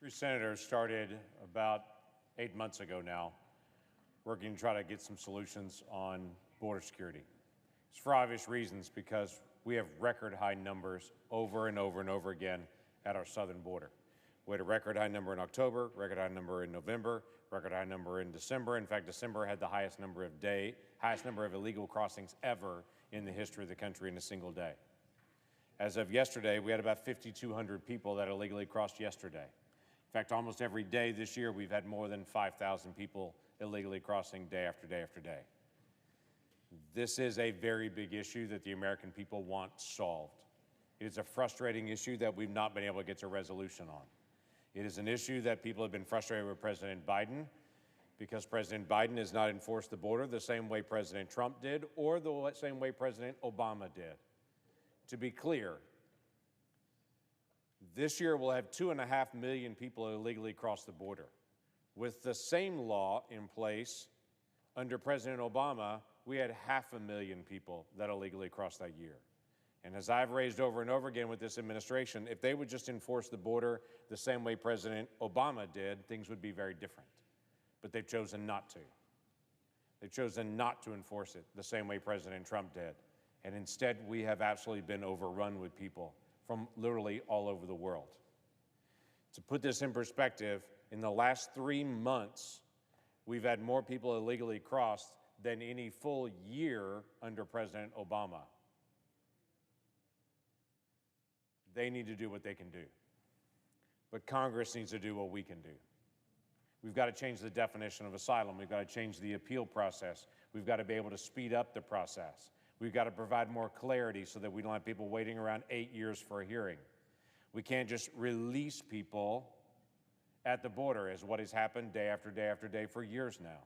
Three senators started about 8 months ago now working to try to get some solutions on border security. It's for obvious reasons, because we have record high numbers over and over and over again at our southern border. We had a record high number in October, record high number in November, record high number in December. In fact, December had the highest number of illegal crossings ever in the history of the country in a single day. As of yesterday, we had about 5,200 people that illegally crossed yesterday. In fact, almost every day this year, we've had more than 5,000 people illegally crossing day after day after day. This is a very big issue that the American people want solved. It is a frustrating issue that we've not been able to get to resolution on. It is an issue that people have been frustrated with President Biden, because President Biden has not enforced the border the same way President Trump did, or the same way President Obama did. To be clear, this year we'll have 2.5 million people illegally cross the border. With the same law in place under President Obama, we had 500,000 people that illegally crossed that year. And as I've raised over and over again with this administration, if they would just enforce the border the same way President Obama did, things would be very different. But they've chosen not to. They've chosen not to enforce it the same way President Trump did. And instead, we have absolutely been overrun with people from literally all over the world. To put this in perspective, in the last 3 months, we've had more people illegally crossed than any full year under President Obama. They need to do what they can do. But Congress needs to do what we can do. We've got to change the definition of asylum. We've got to change the appeal process. We've got to be able to speed up the process. We've got to provide more clarity so that we don't have people waiting around 8 years for a hearing. We can't just release people at the border, as what has happened day after day after day for years now.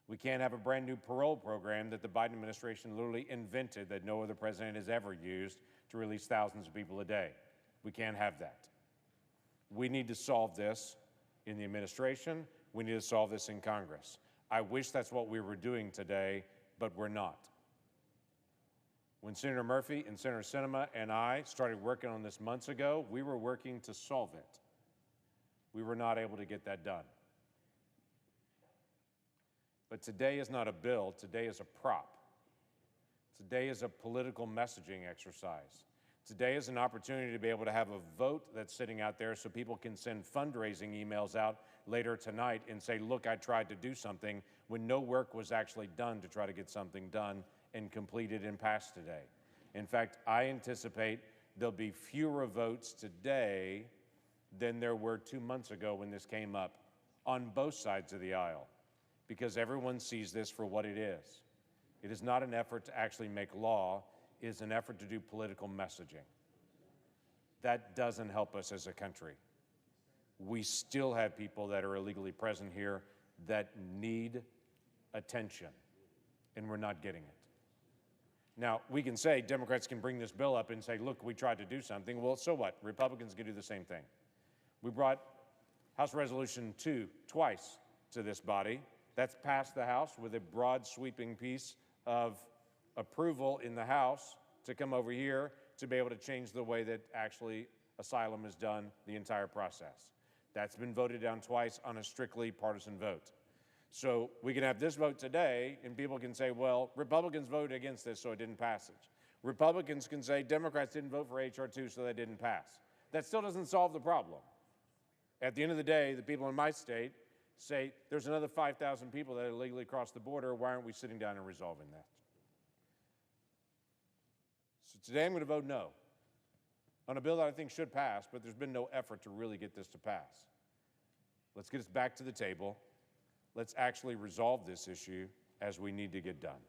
We can't have a brand new parole program that the Biden administration literally invented, that no other president has ever used, to release thousands of people a day. We can't have that. We need to solve this in the administration. We need to solve this in Congress. I wish that's what we were doing today, but we're not. When Senator Murphy and Senator Sinema and I started working on this months ago, we were working to solve it. We were not able to get that done. But today is not a bill, today is a prop. Today is a political messaging exercise. Today is an opportunity to be able to have a vote that's sitting out there so people can send fundraising emails out later tonight and say, look, I tried to do something, when no work was actually done to try to get something done and completed and passed today. In fact, I anticipate there'll be fewer votes today than there were 2 months ago when this came up on both sides of the aisle, because everyone sees this for what it is. It is not an effort to actually make law, it is an effort to do political messaging. That doesn't help us as a country. We still have people that are illegally present here that need attention, and we're not getting it. Now, we can say, Democrats can bring this bill up and say, look, we tried to do something. Well, so what? Republicans can do the same thing. We brought House Resolution 2 twice to this body. That's passed the House with a broad, sweeping piece of approval in the House to come over here to be able to change the way that actually asylum is done, the entire process. That's been voted down twice on a strictly partisan vote. So we can have this vote today, and people can say, well, Republicans voted against this, so it didn't pass. Republicans can say Democrats didn't vote for H.R. 2, so that didn't pass. That still doesn't solve the problem. At the end of the day, the people in my state say there's another 5,000 people that illegally crossed the border. Why aren't we sitting down and resolving that? So today I'm going to vote no on a bill that I think should pass, but there's been no effort to really get this to pass. Let's get us back to the table. Let's actually resolve this issue as we need to get done.